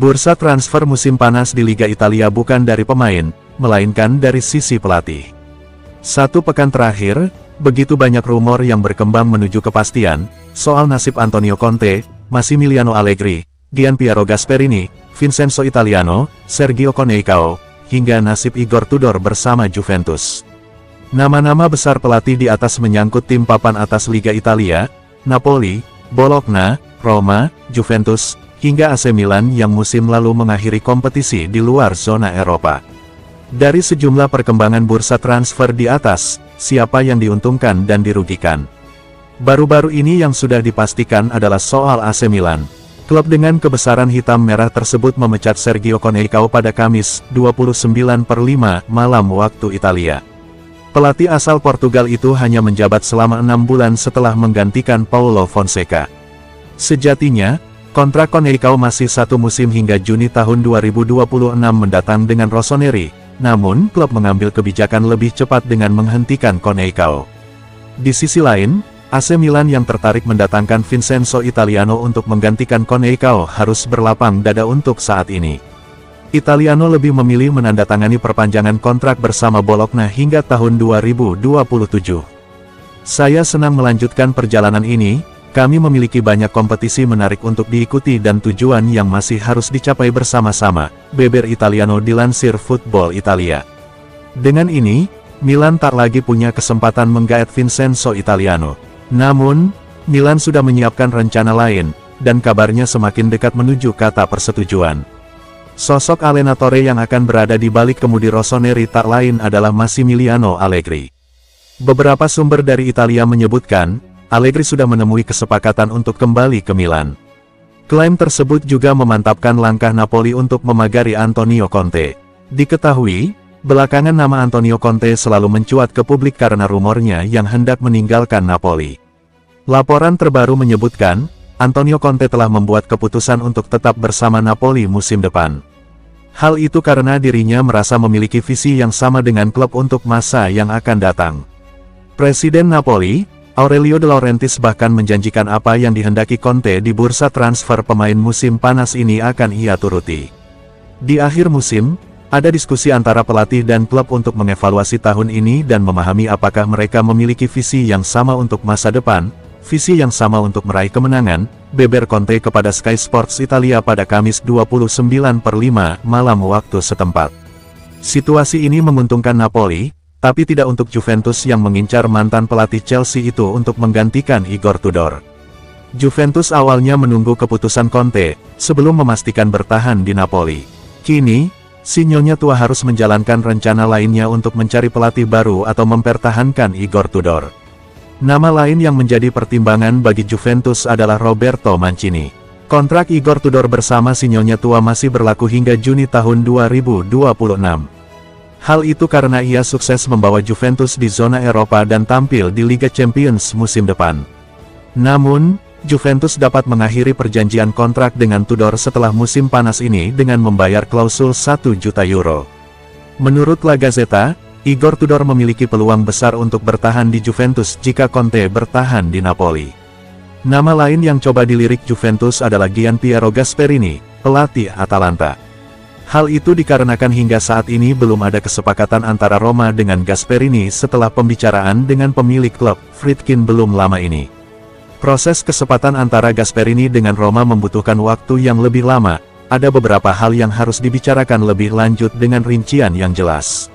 Bursa transfer musim panas di Liga Italia bukan dari pemain, melainkan dari sisi pelatih. Satu pekan terakhir, begitu banyak rumor yang berkembang menuju kepastian, soal nasib Antonio Conte, Massimiliano Allegri, Gianpiero Gasperini, Vincenzo Italiano, Sergio Conceicao, hingga nasib Igor Tudor bersama Juventus. Nama-nama besar pelatih di atas menyangkut tim papan atas Liga Italia, Napoli, Bologna, Roma, Juventus, hingga AC Milan yang musim lalu mengakhiri kompetisi di luar zona Eropa. Dari sejumlah perkembangan bursa transfer di atas, siapa yang diuntungkan dan dirugikan? Baru-baru ini yang sudah dipastikan adalah soal AC Milan. Klub dengan kebesaran hitam merah tersebut memecat Sergio Conceicao pada Kamis, 29/5 malam waktu Italia. Pelatih asal Portugal itu hanya menjabat selama 6 bulan setelah menggantikan Paulo Fonseca. Sejatinya, kontrak Conceicao masih 1 musim hingga Juni tahun 2026 mendatang dengan Rossoneri, namun klub mengambil kebijakan lebih cepat dengan menghentikan Conceicao. Di sisi lain, AC Milan yang tertarik mendatangkan Vincenzo Italiano untuk menggantikan Conceicao harus berlapang dada untuk saat ini. Italiano lebih memilih menandatangani perpanjangan kontrak bersama Bologna hingga tahun 2027. Saya senang melanjutkan perjalanan ini. Kami memiliki banyak kompetisi menarik untuk diikuti dan tujuan yang masih harus dicapai bersama-sama, beber Italiano dilansir Football Italia. Dengan ini, Milan tak lagi punya kesempatan menggaet Vincenzo Italiano. Namun, Milan sudah menyiapkan rencana lain, dan kabarnya semakin dekat menuju kata persetujuan. Sosok Allenatore yang akan berada di balik kemudi Rossoneri tak lain adalah Massimiliano Allegri. Beberapa sumber dari Italia menyebutkan, Allegri sudah menemui kesepakatan untuk kembali ke Milan. Klaim tersebut juga memantapkan langkah Napoli untuk memagari Antonio Conte. Diketahui, belakangan nama Antonio Conte selalu mencuat ke publik karena rumornya yang hendak meninggalkan Napoli. Laporan terbaru menyebutkan, Antonio Conte telah membuat keputusan untuk tetap bersama Napoli musim depan. Hal itu karena dirinya merasa memiliki visi yang sama dengan klub untuk masa yang akan datang. Presiden Napoli, Aurelio De Laurentiis bahkan menjanjikan apa yang dihendaki Conte di bursa transfer pemain musim panas ini akan ia turuti. Di akhir musim, ada diskusi antara pelatih dan klub untuk mengevaluasi tahun ini dan memahami apakah mereka memiliki visi yang sama untuk masa depan, visi yang sama untuk meraih kemenangan, beber Conte kepada Sky Sports Italia pada Kamis 29/5 malam waktu setempat. Situasi ini menguntungkan Napoli, tapi tidak untuk Juventus yang mengincar mantan pelatih Chelsea itu untuk menggantikan Igor Tudor. Juventus awalnya menunggu keputusan Conte, sebelum memastikan bertahan di Napoli. Kini, si Nyonya tua harus menjalankan rencana lainnya untuk mencari pelatih baru atau mempertahankan Igor Tudor. Nama lain yang menjadi pertimbangan bagi Juventus adalah Roberto Mancini. Kontrak Igor Tudor bersama si Nyonya tua masih berlaku hingga Juni tahun 2026. Hal itu karena ia sukses membawa Juventus di zona Eropa dan tampil di Liga Champions musim depan. Namun, Juventus dapat mengakhiri perjanjian kontrak dengan Tudor setelah musim panas ini dengan membayar klausul 1 juta euro. Menurut La Gazzetta, Igor Tudor memiliki peluang besar untuk bertahan di Juventus jika Conte bertahan di Napoli. Nama lain yang coba dilirik Juventus adalah Gianpiero Gasperini, pelatih Atalanta. Hal itu dikarenakan hingga saat ini belum ada kesepakatan antara Roma dengan Gasperini setelah pembicaraan dengan pemilik klub, Friedkin belum lama ini. Proses kesepakatan antara Gasperini dengan Roma membutuhkan waktu yang lebih lama, ada beberapa hal yang harus dibicarakan lebih lanjut dengan rincian yang jelas.